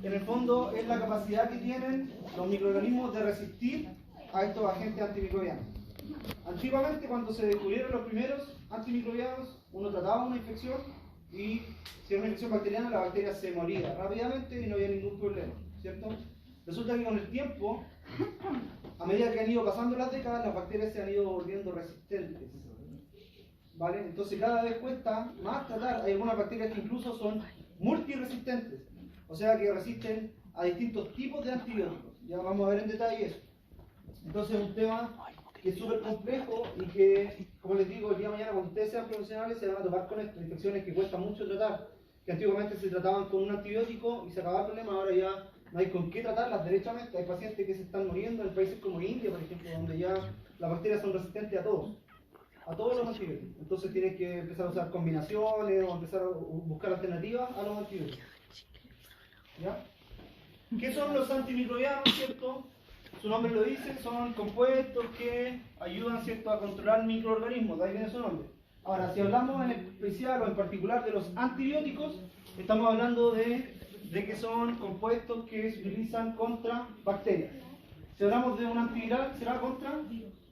en el fondo es la capacidad que tienen los microorganismos de resistir a estos agentes antimicrobianos. Antiguamente, cuando se descubrieron los primeros antimicrobianos, uno trataba una infección y si era una infección bacteriana, la bacteria se moría rápidamente y no había ningún problema, ¿cierto? Resulta que con el tiempo, a medida que han ido pasando las décadas, las bacterias se han ido volviendo resistentes, ¿vale? Entonces cada vez cuesta más tratar. Hay algunas bacterias que incluso son multiresistentes, o sea que resisten a distintos tipos de antibióticos. Ya vamos a ver en detalle eso. Entonces es un tema que es súper complejo y que, como les digo, el día de mañana cuando ustedes sean profesionales se van a topar con esto, infecciones que cuestan mucho tratar, que antiguamente se trataban con un antibiótico y se acababa el problema, ahora ya no hay con qué tratarlas derechamente. Hay pacientes que se están muriendo en países como India, por ejemplo, donde ya las bacterias son resistentes a todos los antibióticos. Entonces tienes que empezar a usar combinaciones o empezar a buscar alternativas a los antibióticos. ¿Ya? ¿Qué son los antimicrobianos, cierto? Su nombre lo dice, son compuestos que ayudan, cierto, a controlar microorganismos, de ahí viene su nombre. Ahora, si hablamos en especial o en particular de los antibióticos, estamos hablando de que son compuestos que se utilizan contra bacterias. Si hablamos de un antiviral, será contra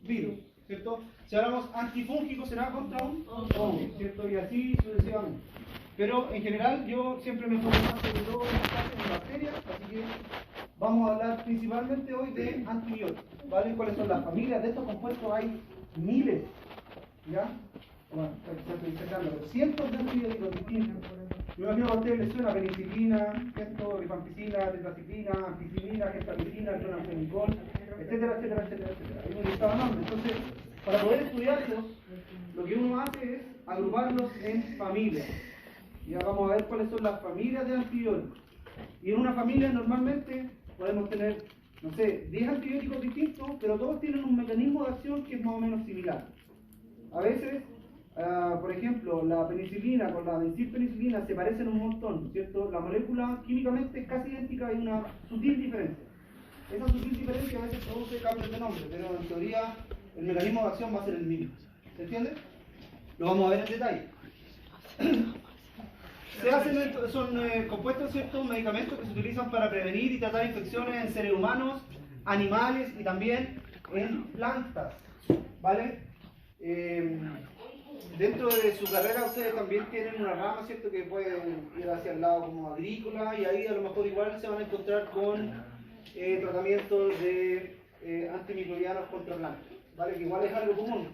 virus, ¿cierto? Si hablamos antifúngico, será contra un hongo, ¿cierto? Y así sucesivamente. Pero en general yo siempre me enfoco más sobre todo en bacterias, así que vamos a hablar principalmente hoy de antibióticos, ¿vale? ¿Cuáles son las familias de estos compuestos? Hay miles, ¿ya? Bueno, pero cientos de antibióticos distintos. Me imagino que a ustedes les suena penicilina, rifampicina, tetraciclina, ampicilina, gestampicina, clonazepam, etcétera, etcétera, etcétera, etcétera. Hay un listado enorme. Entonces, para poder estudiarlos, lo que uno hace es agruparlos en familias. Ya vamos a ver cuáles son las familias de antibióticos. Y en una familia normalmente podemos tener, no sé, 10 antibióticos distintos, pero todos tienen un mecanismo de acción que es más o menos similar. A veces, por ejemplo, la penicilina con la benzilpenicilina se parecen un montón, ¿cierto? La molécula químicamente es casi idéntica, hay una sutil diferencia. Esa sutil diferencia a veces produce cambios de nombre, pero en teoría el mecanismo de acción va a ser el mismo. ¿Se entiende? Lo vamos a ver en detalle. Se hacen son compuestos, ciertos medicamentos que se utilizan para prevenir y tratar infecciones en seres humanos, animales y también en plantas, ¿vale? Dentro de su carrera ustedes también tienen una rama, ¿cierto? Que pueden ir hacia el lado como agrícola y ahí a lo mejor igual se van a encontrar con tratamientos de antimicrobianos contra plantas, ¿vale? Que igual es algo común,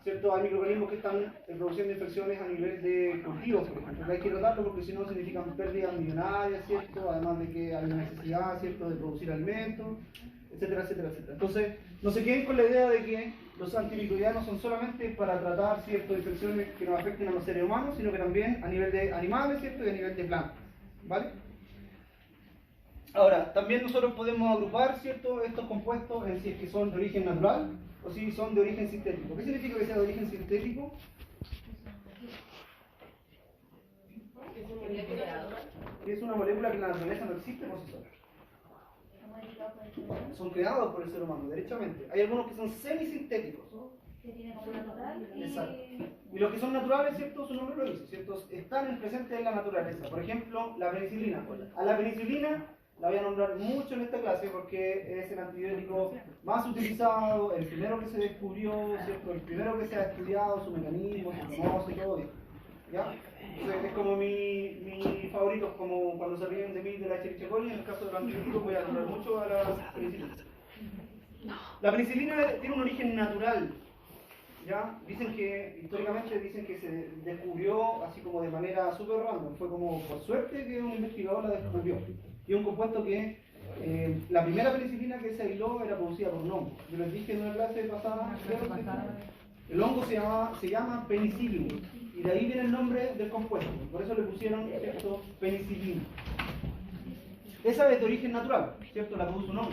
¿cierto? Hay microorganismos que están produciendo infecciones a nivel de cultivos, por ejemplo, que hay que tratarlo porque si no significan pérdidas millonarias, ¿cierto? Además de que hay necesidad, ¿cierto?, de producir alimentos, etcétera, etcétera, etcétera. Entonces, no se queden con la idea de que los antimicrobianos son solamente para tratar ciertas infecciones que nos afecten a los seres humanos, sino que también a nivel de animales, ¿cierto?, y a nivel de plantas, ¿vale? Ahora, también nosotros podemos agrupar, ¿cierto?, estos compuestos en si es que son de origen natural o si son de origen sintético. ¿Qué significa que sea de origen sintético? Que es una molécula que en la naturaleza no existe por sí sola. Son creados por el ser humano, derechamente. Hay algunos que son semisintéticos. Exacto. Y los que son naturales, ¿cierto? Su nombre lo dice, ¿cierto? Están presentes en la naturaleza. Por ejemplo, la penicilina. A la penicilina la voy a nombrar mucho en esta clase porque es el antibiótico más utilizado, el primero que se descubrió, ¿cierto? El primero que se ha estudiado, su mecanismo, su conoce y todo eso. ¿Ya? Entonces, es como mi favorito, como cuando se ríen de mí de la Escherichia coli. En el caso del antibiótico voy a nombrar mucho a la penicilina. La penicilina tiene un origen natural. ¿Ya? Dicen que, históricamente dicen que se descubrió así como de manera súper random. Fue como por suerte que un investigador la descubrió. Y un compuesto que la primera penicilina que se aisló era producida por un hongo. Yo les dije en una clase pasada, el hongo se llama penicillium. Y de ahí viene el nombre del compuesto. Por eso le pusieron, ¿cierto?, penicilina. Esa es de origen natural, ¿cierto? La produce un hongo.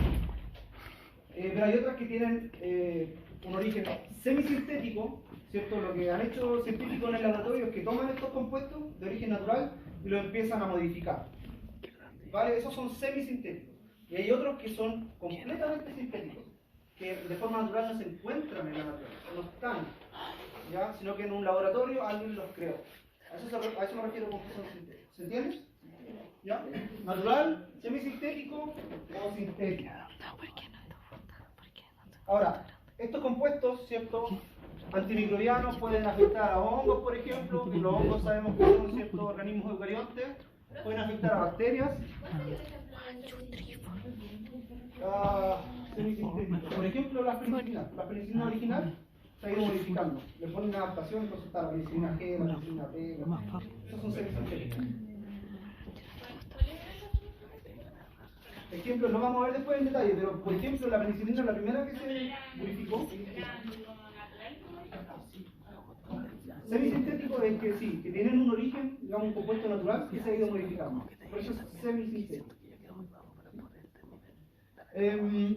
Pero hay otras que tienen un origen semisintético, ¿cierto? Lo que han hecho científicos en el laboratorio es que toman estos compuestos de origen natural y los empiezan a modificar. ¿Vale? Esos son semisintéticos. Y hay otros que son completamente sintéticos, que de forma natural no se encuentran en la naturaleza, no están, ¿ya? Sino que en un laboratorio alguien los creó. A eso me refiero con que son sintéticos. ¿Se entiende? ¿Ya? Natural, semisintético o sintético. Ahora, estos compuestos, ¿cierto? Antimicrobianos pueden afectar a hongos, por ejemplo, y los hongos sabemos que son ciertos organismos eucariontes, pueden afectar a bacterias. Semisintéticos. Por ejemplo, la penicilina original se ha ido modificando. Le ponen una adaptación, entonces está la penicilina G, la penicilina P, esos son semisintéticos. Ejemplo, lo vamos a ver después en detalle, pero por ejemplo, la penicilina, la primera que se modificó, semisintético es que sí, que tienen un origen, digamos un compuesto natural que se ha ido modificando. Por eso es semisintético.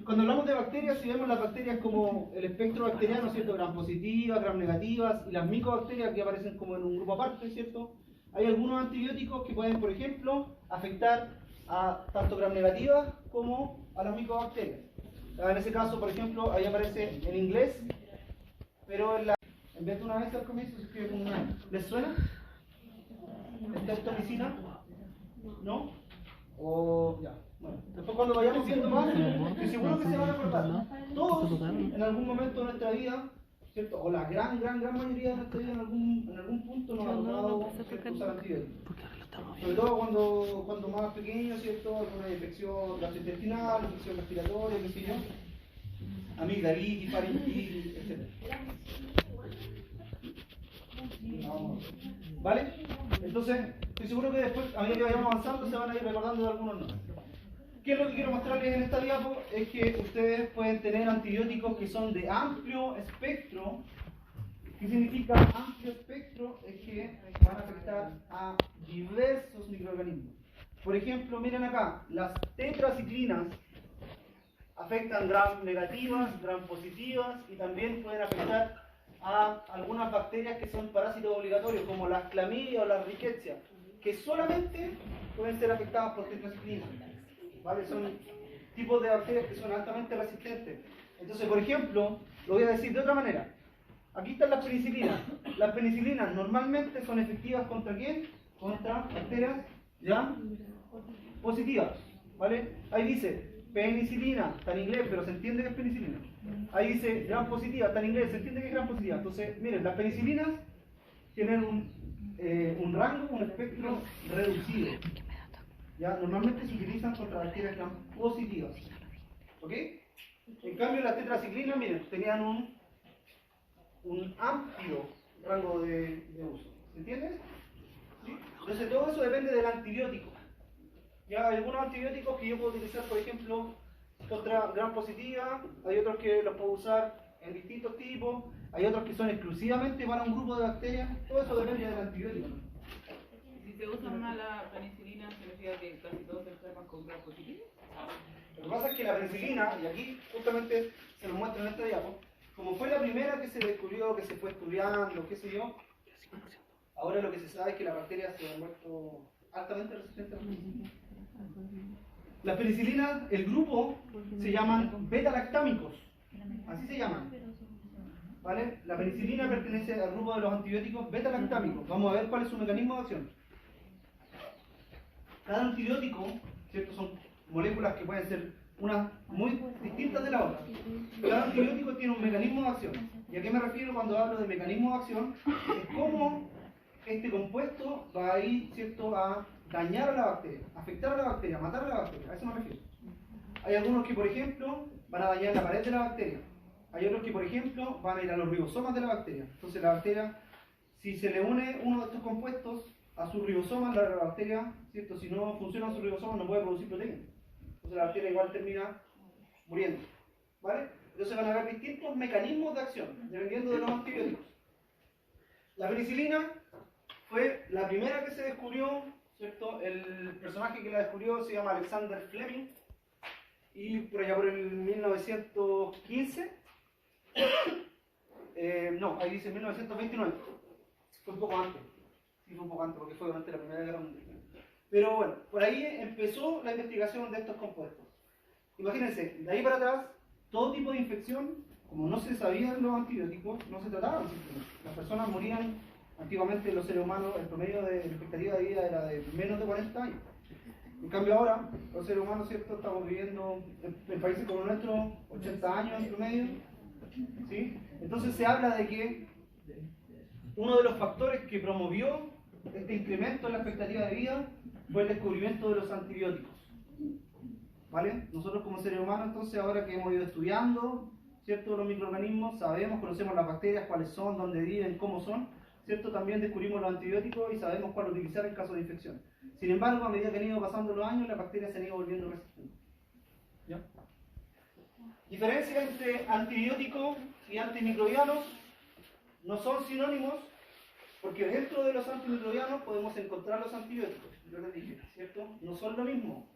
Cuando hablamos de bacterias, si vemos las bacterias como el espectro bacteriano, ¿cierto? Gram positivas, gram negativas, y las micobacterias que aparecen como en un grupo aparte, ¿cierto? Hay algunos antibióticos que pueden, por ejemplo, afectar a tanto gram negativas como a las micobacterias. En ese caso, por ejemplo, ahí aparece en inglés, pero en vez de una vez al comienzo se escribe con una E. ¿Les suena? ¿Streptomicina? ¿No? O ya. Bueno, después cuando vayamos viendo más, estoy seguro que se van a acordar. Todos en algún momento de nuestra vida, ¿cierto? O la gran mayoría de nuestra vida en algún punto nos ha tocado usar antibióticos. Sobre todo cuando más pequeños, ¿cierto? Alguna infección gastrointestinal, infección respiratoria, qué sé yo, amigdalitis, faringitis, etc. ¿Vale? Entonces, estoy seguro que después, a medida que vayamos avanzando, se van a ir recordando de algunos nombres. ¿Qué es lo que quiero mostrarles en esta diapo? Es que ustedes pueden tener antibióticos que son de amplio espectro. ¿Qué significa amplio espectro? Es que van a afectar a diversos microorganismos. Por ejemplo, miren acá, las tetraciclinas afectan gram negativas, gram positivas y también pueden afectar a algunas bacterias que son parásitos obligatorios, como las clamidia o las rickettsia, que solamente pueden ser afectadas por tetraciclinas. ¿Vale? Son tipos de bacterias que son altamente resistentes. Entonces, por ejemplo, lo voy a decir de otra manera. Aquí están las penicilinas. Las penicilinas normalmente son efectivas ¿contra quién? Contra bacterias ya positivas. ¿Vale? Ahí dice penicilina, está en inglés, pero se entiende que es penicilina. Ahí dice gram positiva, está en inglés, se entiende que es gram positiva. Entonces, miren, las penicilinas tienen un rango, un espectro reducido. ¿Ya? Normalmente se utilizan contra bacterias gram positivas. ¿Ok? En cambio, las tetraciclinas, miren, tenían un amplio rango de uso. ¿Se entiende? ¿Sí? Entonces, todo eso depende del antibiótico. Ya hay algunos antibióticos que yo puedo utilizar, por ejemplo, contra gram positiva, hay otros que los puedo usar en distintos tipos, hay otros que son exclusivamente para un grupo de bacterias, todo eso depende del antibiótico. Si se usa más la penicilina, ¿significa que casi todos se enferman con gram positivo? Lo que pasa es que la penicilina, y aquí justamente se lo muestro en esta diapo, como fue la primera que se descubrió, que se fue estudiando, qué sé yo, ahora lo que se sabe es que las bacterias se han vuelto altamente resistentes a la penicilina. Las penicilinas, el grupo, se llaman beta-lactámicos, así se llaman. ¿Vale? La penicilina pertenece al grupo de los antibióticos beta-lactámicos. Vamos a ver cuál es su mecanismo de acción. Cada antibiótico, ¿cierto? Son moléculas que pueden ser unas muy distintas de la otra. Cada antibiótico tiene un mecanismo de acción. ¿Y a qué me refiero cuando hablo de mecanismo de acción? Es cómo este compuesto va a ir, ¿cierto?, a dañar a la bacteria, afectar a la bacteria, matar a la bacteria. A eso me refiero. Hay algunos que, por ejemplo, van a dañar la pared de la bacteria. Hay otros que, por ejemplo, van a ir a los ribosomas de la bacteria. Entonces la bacteria, si se le une uno de estos compuestos a sus ribosomas, la bacteria, ¿cierto?, si no funcionan sus ribosomas, no puede producir proteínas. Entonces la bacteria igual termina muriendo. ¿Vale? Entonces van a haber distintos mecanismos de acción, dependiendo de los antibióticos. La penicilina fue la primera que se descubrió, ¿cierto? El personaje que la descubrió se llama Alexander Fleming, y por allá por el 1915, no, ahí dice 1929, fue un poco antes, sí, fue un poco antes porque fue durante la Primera Guerra Mundial. Pero bueno, por ahí empezó la investigación de estos compuestos. Imagínense, de ahí para atrás, todo tipo de infección, como no se sabían los antibióticos, no se trataban simplemente. Las personas morían, antiguamente los seres humanos, el promedio de expectativa de vida era de menos de 40 años. En cambio ahora, los seres humanos, ¿cierto? Estamos viviendo en países como el nuestro, 80 años en promedio, ¿sí? Entonces se habla de que uno de los factores que promovió este incremento en la expectativa de vida fue el descubrimiento de los antibióticos. ¿Vale? Nosotros como seres humanos, entonces, ahora que hemos ido estudiando, ¿cierto? Los microorganismos, sabemos, conocemos las bacterias, cuáles son, dónde viven, cómo son, ¿cierto? También descubrimos los antibióticos y sabemos cuál utilizar en caso de infección. Sin embargo, a medida que han ido pasando los años, las bacterias se han ido volviendo resistentes. ¿Ya? Diferencia entre antibióticos y antimicrobianos no son sinónimos, porque dentro de los antimicrobianos podemos encontrar los antibióticos, yo les dije, ¿cierto? No son lo mismo.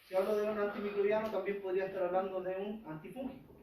Si hablo de un antimicrobiano, también podría estar hablando de un antifúngico.